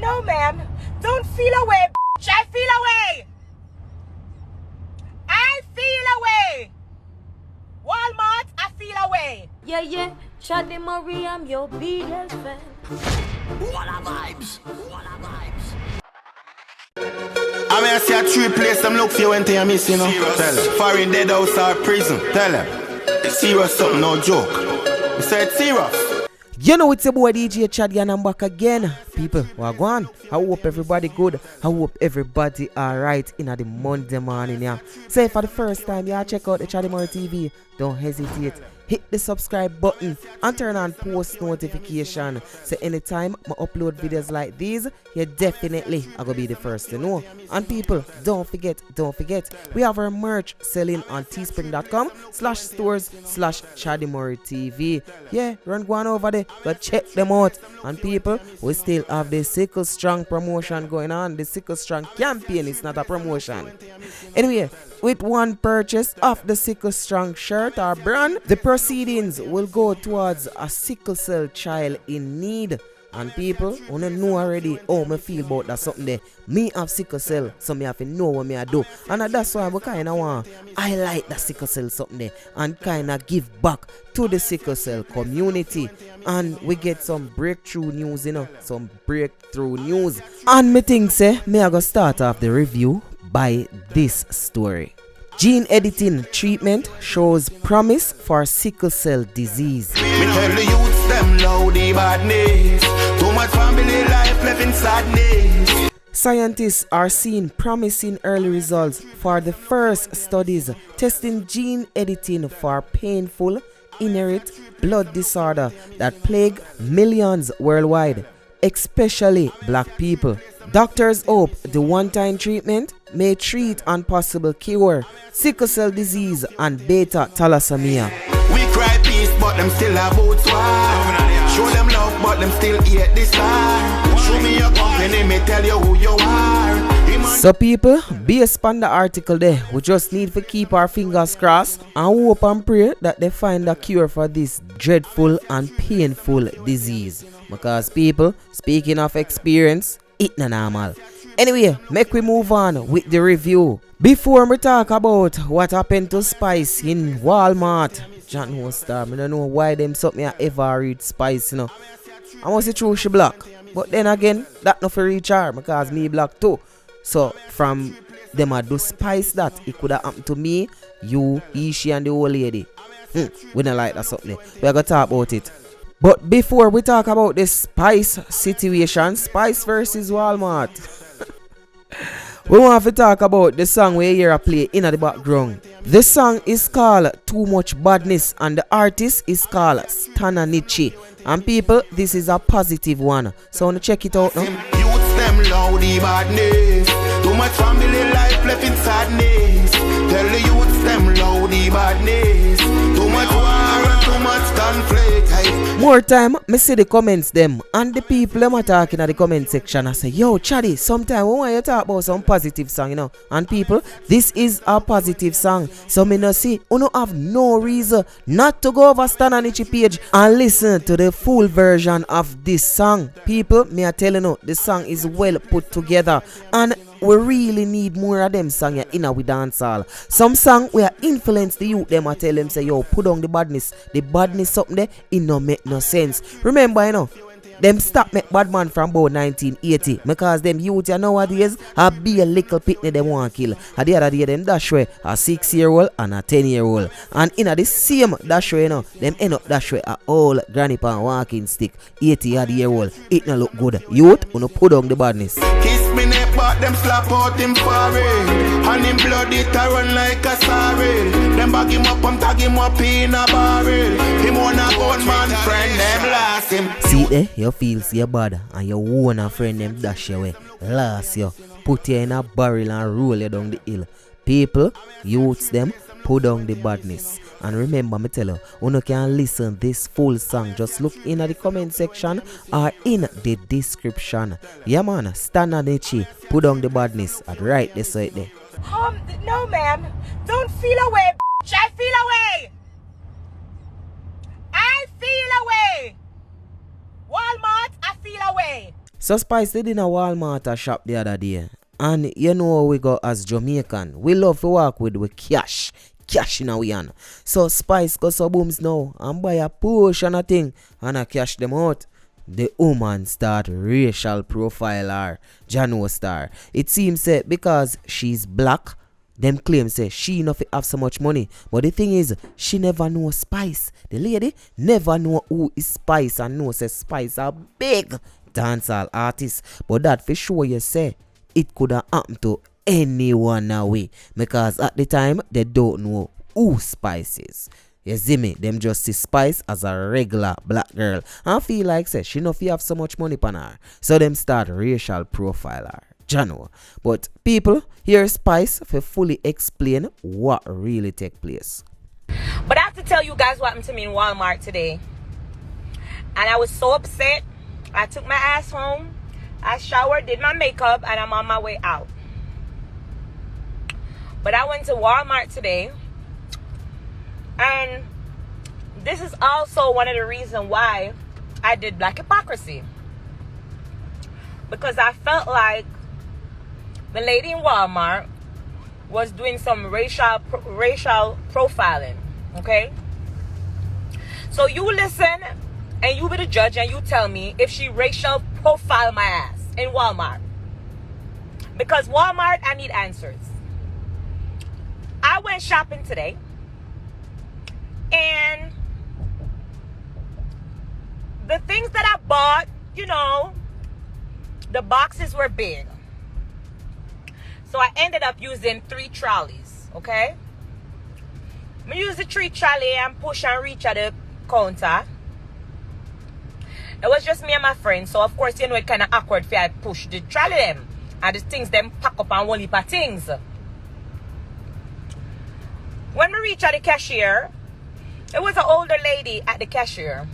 No, ma'am. Don't feel away, bitch. I feel away. I feel away. Walmart, I feel away. Yeah. Chaddy Marie, I'm your biggest fan. What a vibes. I mean, I see a true place, them look for you when they are missing, you know. Tell them. Foreign dead house or prison. Tell them. It's serious something, no joke. You said it's serious. You know it's your boy DJ Chaddy and I'm back again. People, wagwan. I hope everybody good. I hope everybody alright in the Monday morning, yeah. So for the first time, yeah, check out the Chaddy TV. Don't hesitate. Hit the subscribe button and turn on post notification. So anytime I upload videos like these, you definitely are going to be the first to know. And people, don't forget, we have our merch selling on teespring.com/stores/ChaddyTV. Yeah, run go on over there, go check them out. And people, we still have the Sickle Strong promotion going on. The Sickle Strong campaign is not a promotion. Anyway, with one purchase of the Sickle Strong shirt or brand, the proceedings will go towards a sickle cell child in need. And people, wanna know already how me feel about that something there. Me have sickle cell, so me have to know what me I do. And that's why we kinda want highlight that sickle cell something there and kinda give back to the sickle cell community. And we get some breakthrough news, you know, some breakthrough news. And me think say, me I go start off the review by this story. Gene editing treatment shows promise for sickle cell disease. We tell the youths them loud the badness. Too much family life left in sadness. Scientists are seeing promising early results for the first studies testing gene editing for painful inherit blood disorder that plague millions worldwide, especially black people. Doctors hope the one-time treatment may treat and possible cure sickle cell disease and beta thalassemia. We cry peace, but them still about war. Show them love, but them still hate this star. Show me your company, me tell you who you are. So people, based on the article there, we just need to keep our fingers crossed and hope and pray that they find a cure for this dreadful and painful disease. Because people, speaking of experience, it's not normal. Anyway, make we move on with the review. Before we talk about what happened to Spice in Walmart, John no star, I don't know why them something I ever read Spice, you know. I must say true she black. But then again, that not for reach her because me black too. So from them I do Spice that, it could have happened to me, you, he, she and the old lady. We don't like that something. We are going to talk about it. But before we talk about this Spice situation, Spice versus Walmart, we want to talk about the song we hear a play in the background. The song is called Too Much Badness and the artist is called Stanna Nittchie. And people, this is a positive one. So I want to check it out now. Youths them loud the badness. Too much family life left in sadness. Tell the youths them loud the badness. Too much war and too much conflict. More time, me see the comments them and the people them are talking at the comment section. I say, yo, Chaddy, sometime we want you to talk about some positive song, you know. And people, this is a positive song. So me no see, you no have no reason not to go over Stanna Nittchie page and listen to the full version of this song. People, me are telling you, the song is well put together and we really need more of them song in our dancehall. Some song where influence the youth them, I tell them say, yo, put on the badness something there, it no make no sense. Remember, you know, them stop make bad man from about 1980 because them youth nowadays have be a little pitney them want kill. And the other day them dash way a 6-year-old and a 10-year-old. And in the same dash way, you know, them end up dash way a old granny pan walking stick 80-year-old. It no look good. Youth, you no put on the badness. Kiss me neck, but them slap out him forehead. And him blood it a run like a sorrel. Them bag him up and tag him up in a barrel. Him wanna gun man friend, them last him. See there, you feel see your bad and you wanna friend them dash your way. Last you, put you in a barrel and roll you down the hill. People, youths them, put down the badness. And remember, me tell you can listen this full song. Just look in the comment section or in the description. Yeah man, Stanna Nittchie, put down the badness. I'd write this right there. No ma'am. Don't feel away, bitch. I feel away. I feel away. Walmart, I feel away. So Spice did in a Walmart shop the other day. And you know how we go as Jamaican. We love to walk with cash. Cash in our hand. So Spice go so booms now and buy a portion of thing and I cash them out. The woman start racial profile her, Jano star. It seems because she's black, them claim say she not have so much money. But the thing is, she never know Spice. The lady never know who is Spice and know say Spice a big dancehall artist. But that for sure you say it could have happened to anyone away. Because at the time they don't know who Spice is. You see me, them just see Spice as a regular black girl and feel like say she no have so much money pan her. So them start racial profile her. Jano. But people, hear Spice for fully explain what really take place. But I have to tell you guys what happened to me in Walmart today. And I was so upset. I took my ass home. I showered, did my makeup, and I'm on my way out. But I went to Walmart today. And this is also one of the reasons why I did Black Hypocrisy. Because I felt like the lady in Walmart was doing some racial profiling. Okay? So you listen and you be the judge and you tell me if she racial profile my ass in Walmart. Because Walmart, I need answers. I went shopping today. And the things that I bought, you know, the boxes were big. So I ended up using 3 trolleys, okay? I use the 3 trolley and push and reach at the counter. It was just me and my friend. So, of course, you know, it kind of awkward for I push the trolley them. And the things them pack up and one heap of things. When we reach at the cashier, it was an older lady at the cashier.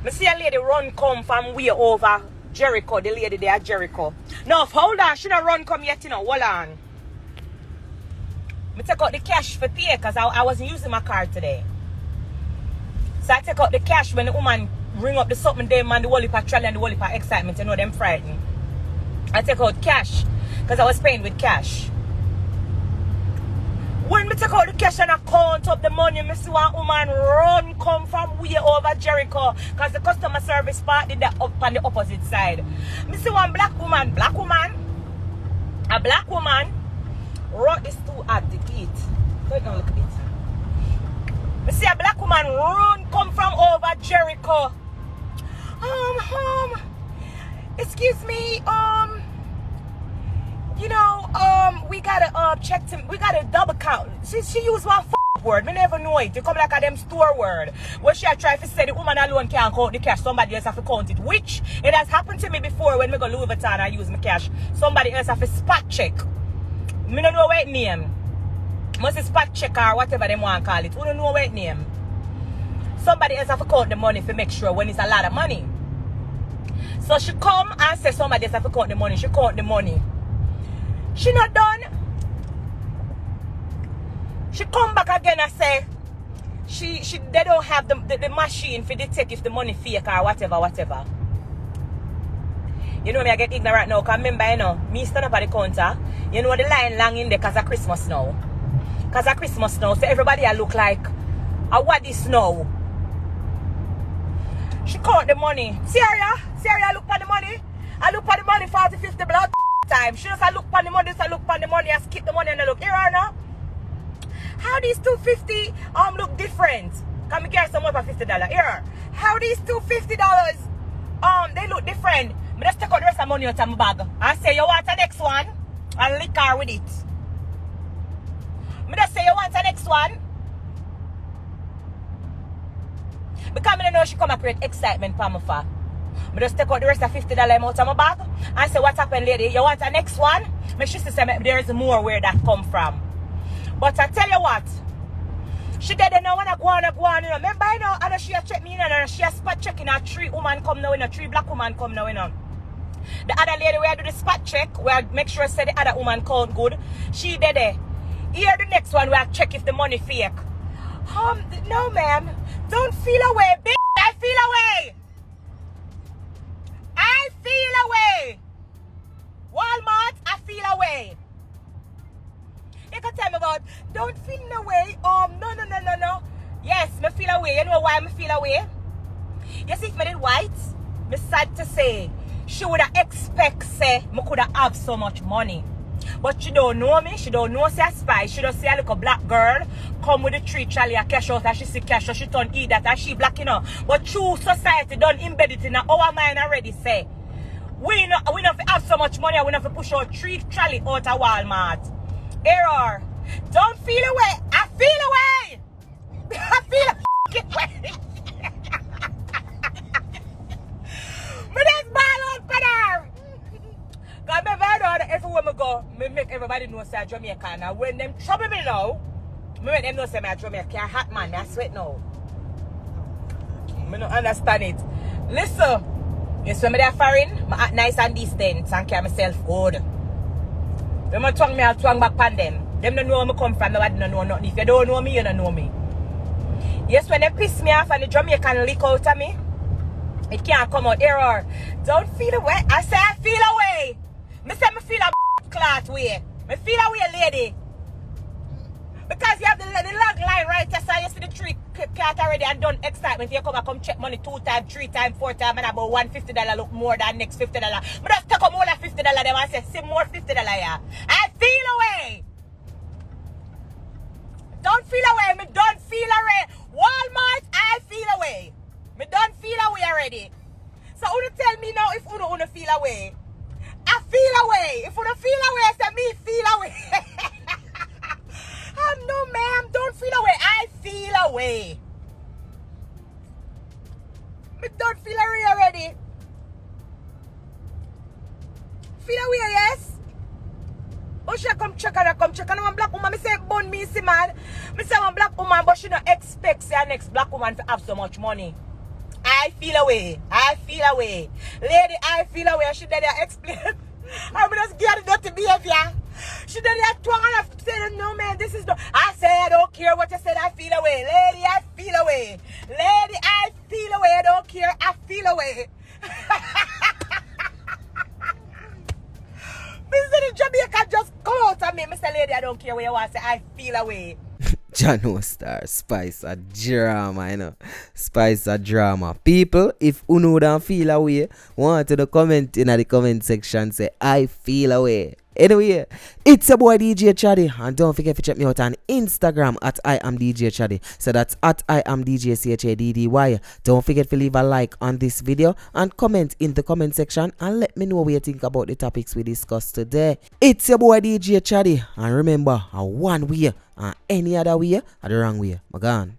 I see a lady run come from way over Jericho. The lady there at Jericho. No, hold on. She not run come yet, you know. Hold on. I take out the cash for pay because I wasn't using my card today. So I take out the cash when the woman ring up the something there, man, the whole heap of trolley and the whole heap of excitement. You know, them frightened. I take out cash because I was paying with cash. When me take out the cash and I count up the money, me see one woman run come from way over Jericho because the customer service part did that up on the opposite side. Me see one black woman, a black woman wrote this too at the gate. Go down look at it. Me see a black woman run come from over Jericho. Excuse me, you know, we gotta check to, we gotta double count. She used one word. Me never know it. You come like a them store word. When she try to say the woman alone can't count the cash, somebody else have to count it. Which it has happened to me before when me go Louis Vuitton and use my cash. Somebody else have to spot check. Me don't know what name. Must be spot check or whatever they want to call it. We don't know what name. Somebody else have to count the money to make sure when it's a lot of money. So she come and say somebody else have to count the money. She count the money. She not done. She come back again and say they don't have the machine for detect if the money fake or whatever. You know me, I get ignorant now because remember, you know, me stand up at the counter. You know the line long in there because of Christmas now. So everybody I look like what is now. She count the money. Syria, look for the money. I look for the money 40, 50 blood time. She just look for the money, I skip the money and I look. Here now. How these 250 look different? Can we get some more for $50? Here. How these $250 they look different. Me just take out the rest of the money out of my bag. I say you want the next one and liquor with it. Me just say you want the next one. Because I know she come and create excitement for me for. I just take out the rest of $50 out of my bag and say, what happened, lady? You want the next one? My sister said there is more where that come from. But I tell you what, she did know when I go on, you know. Remember, you know, and she check me, you know, she spot checking a 3 woman come now, you know, 3 black woman come now, you know. The other lady where I do the spot check, where I make sure I say the other woman count good, she did it. Here the next one where I check if the money fake. No, ma'am. Don't feel away, bitch. I feel away. away. You know why I feel away? You see, if I did white, me sad to say, she would have expect say me could have so much money. But she don't know me, she don't know say a spy, she don't see a little black girl come with the tree trolley a cash out and she see cash out, she turn eat that and she black, you know. But true society done embed it in our mind already say. We not have so much money, we not push out tree trolley out of Walmart. Error. Don't feel away. I feel away. I feel away. Me just ball out for her. Cause me very know that everywhere me go, me make everybody know say I'm Jamaican. Now when them trouble me now, me make them know say I'm Jamaican. Hot man, I sweat now. Me don't understand it. Listen, yes when me there foreign, me act nice and decent and carry myself good. When me twang me, I'll twang back on them. Them don't know where me come from, nobody don't know nothing. If you don't know me, you don't know me. Yes, when they piss me off and the Jamaican leak out of me, it can't come out. Error. Don't feel away. I say I feel away. Me say me feel a clot way. Me feel away, lady. Because you have the log line right there, so you see the tree cat already and done excitement. You come check money 2 times, 3 times, 4 times, and about $150 look more than next $50. But just take up more than $50 them and say, see more $50 yeah. I feel away. Don't feel away. Me don't feel away. Walmart, I feel away. Me don't feel away already. So who tell me now if who don't feel away? I feel away. If who don't feel away, say me feel away. No ma'am, don't feel away. I feel away. Me don't feel away already. Feel away, yes? Oh, she come check and one black woman. Me say bun me see man. Me say one black woman, but she don't expect say next black woman to have so much money. I feel away. I feel away. Lady, I feel away. She did explain. I'm just getting dirty behavior. She did that twang and I said, no man, this is no. I said, I don't care what you said, I feel away. Lady, I feel away. Lady, I feel away. I don't care, I feel away. Mr. Jamaica just come out of me. Mr. Lady, I don't care what you want to say, I feel away. Jano Star, Spice a drama, you know. Spice a drama. People, if you don't feel away, want to comment in the comment section, say, I feel away. Anyway, it's your boy DJ Chaddy, and don't forget to check me out on Instagram at I am DJ Chaddy. So that's at I am DJ CHADDY. Don't forget to leave a like on this video and comment in the comment section and let me know what you think about the topics we discussed today. It's your boy DJ Chaddy, and remember, one way and any other way are the wrong way. My gone.